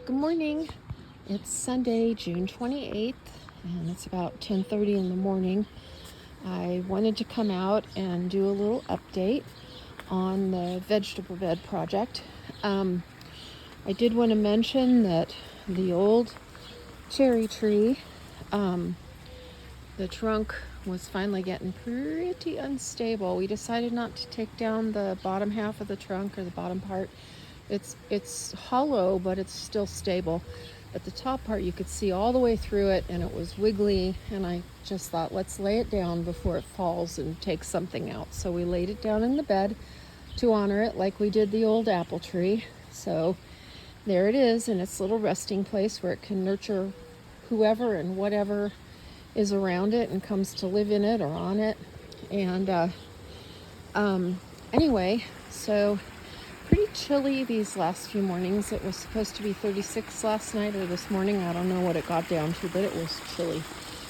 Good morning. It's Sunday, June 28th, and it's about 10:30 in the morning. I wanted to come out and do a little update on the vegetable bed project. I did want to mention that the old cherry tree, the trunk was finally getting pretty unstable. We decided not to take down the bottom half of the trunk, or the bottom part. It's hollow, but it's still stable. But the top part, you could see all the way through it, and it was wiggly, and I just thought, let's lay it down before it falls and takes something out. So we laid it down in the bed to honor it, like we did the old apple tree. So there it is in its little resting place where it can nurture whoever and whatever is around it and comes to live in it or on it. And anyway, so pretty chilly these last few mornings. It was supposed to be 36 last night or this morning. I don't know what it got down to, but it was chilly.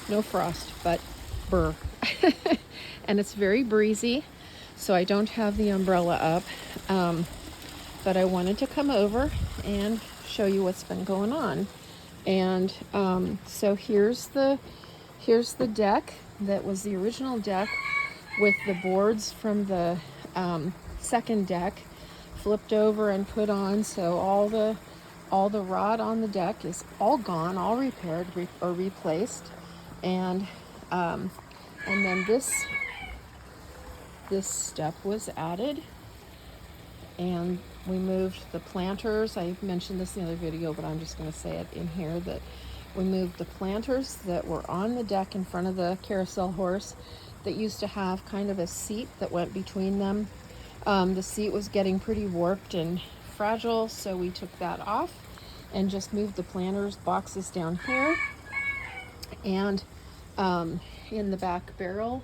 No frost, but burr. And it's very breezy, so I don't have the umbrella up. But I wanted to come over and show you what's been going on. And so here's the deck that was the original deck, with the boards from the second deck flipped over and put on. So all the rod on the deck is all gone, all repaired or replaced. And then this step was added, and we moved the planters. I mentioned this in the other video, but I'm just going to say it in here, that we moved the planters that were on the deck in front of the carousel horse that used to have kind of a seat that went between them. The seat was getting pretty warped and fragile, so we took that off and just moved the planters boxes down here. And in the back barrel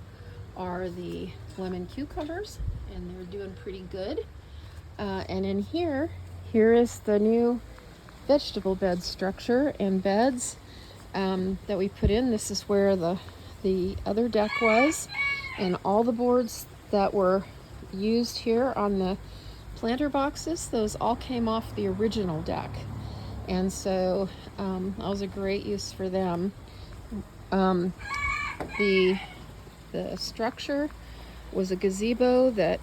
are the lemon cucumbers, and they're doing pretty good. And in here is the new vegetable bed structure and beds that we put in. This is where the other deck was, and all the boards that were used here on the planter boxes, those all came off the original deck, and so that was a great use for them. The structure was a gazebo that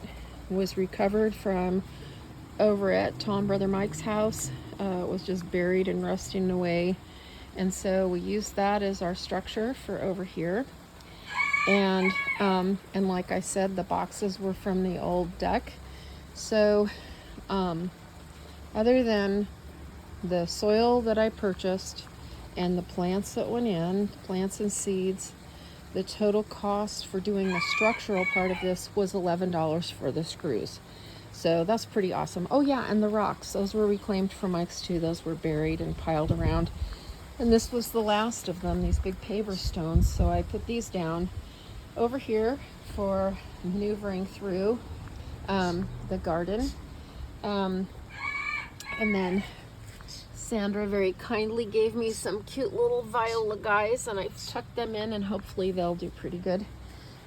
was recovered from over at Tom Brother Mike's house. It was just buried and rusting away, and so we used that as our structure for over here. And like I said, the boxes were from the old deck. So other than the soil that I purchased and the plants that went in, plants and seeds, the total cost for doing the structural part of this was $11 for the screws. So that's pretty awesome. Oh yeah, and the rocks, those were reclaimed from Mike's too. Those were buried and piled around. And this was the last of them, these big paver stones. So I put these down over here for maneuvering through the garden. And then Sandra very kindly gave me some cute little viola guys, and I've tucked them in, and hopefully they'll do pretty good.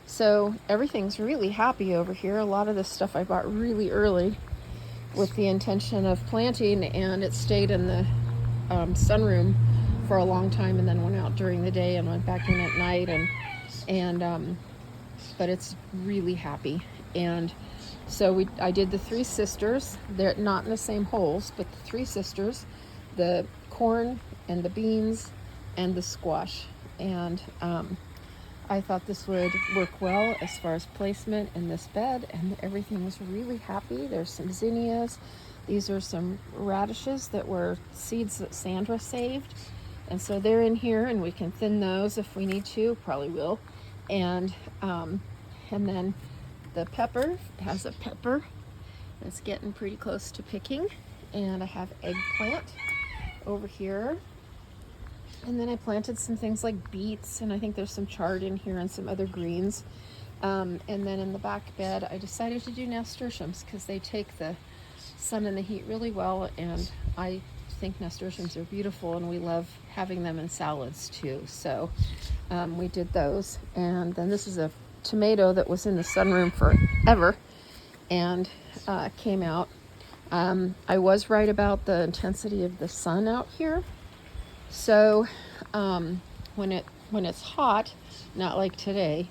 So everything's really happy over here. A lot of this stuff I bought really early with the intention of planting, and it stayed in the sunroom for a long time, and then went out during the day and went back in at night, but it's really happy. And so I did the three sisters. They're not in the same holes, but the three sisters, the corn and the beans and the squash. And I thought this would work well as far as placement in this bed, and everything was really happy. There's some zinnias. These are some radishes that were seeds that Sandra saved, and so they're in here, and we can thin those if we need to. Probably will. And then the pepper has a pepper that's getting pretty close to picking, and I have eggplant over here. And then I planted some things like beets, and I think there's some chard in here and some other greens. And then in the back bed, I decided to do nasturtiums because they take the sun and the heat really well, and I think nasturtiums are beautiful, and we love having them in salads too. So we did those. And then this is a tomato that was in the sunroom forever and came out. I was right about the intensity of the sun out here. So when it's hot, not like today,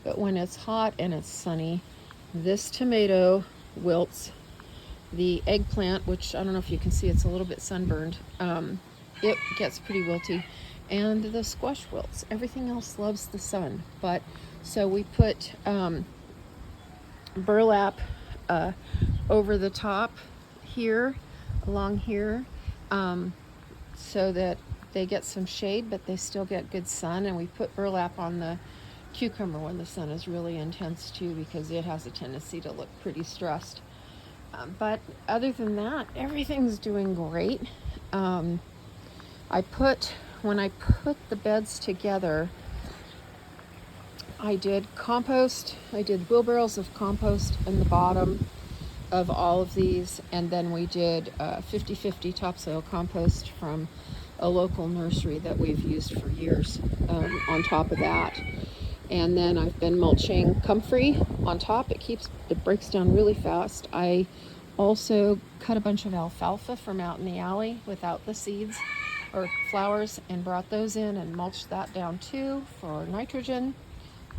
but when it's hot and it's sunny, this tomato wilts. The eggplant, which I don't know if you can see, it's a little bit sunburned, it gets pretty wilty, and the squash wilts. Everything else loves the sun. But so we put burlap over the top here, along here, so that they get some shade, but they still get good sun. And we put burlap on the cucumber when the sun is really intense too, because it has a tendency to look pretty stressed. But other than that, everything's doing great. When I put the beds together, I did compost. I did wheelbarrows of compost in the bottom of all of these, and then we did 50-50 topsoil compost from a local nursery that we've used for years on top of that. And then I've been mulching comfrey on top. It breaks down really fast. I also cut a bunch of alfalfa from out in the alley without the seeds or flowers and brought those in and mulched that down too for nitrogen.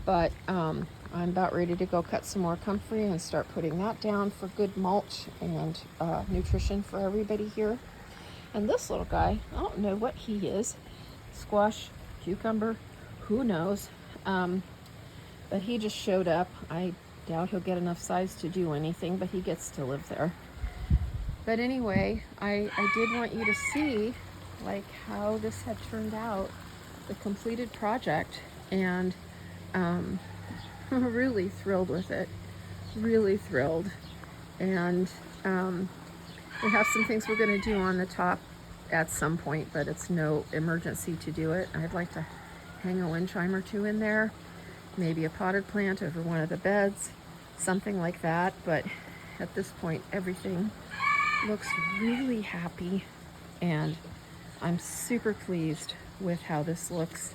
But I'm about ready to go cut some more comfrey and start putting that down for good mulch and nutrition for everybody here. And this little guy, I don't know what he is. Squash, cucumber, who knows? But he just showed up. I doubt he'll get enough size to do anything, but he gets to live there. But anyway, I did want you to see like how this had turned out, the completed project, and really thrilled with it. Really thrilled. And we have some things we're going to do on the top at some point, but it's no emergency to do it. I'd like to hang a wind chime or two in there, maybe a potted plant over one of the beds, something like that. But at this point, everything looks really happy, and I'm super pleased with how this looks.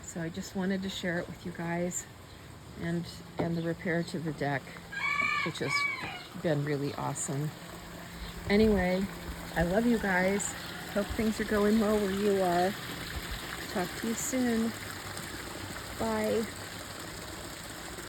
So I just wanted to share it with you guys, and the repair to the deck, which has been really awesome. Anyway, I love you guys. Hope things are going well where you are. Talk to you soon. Bye.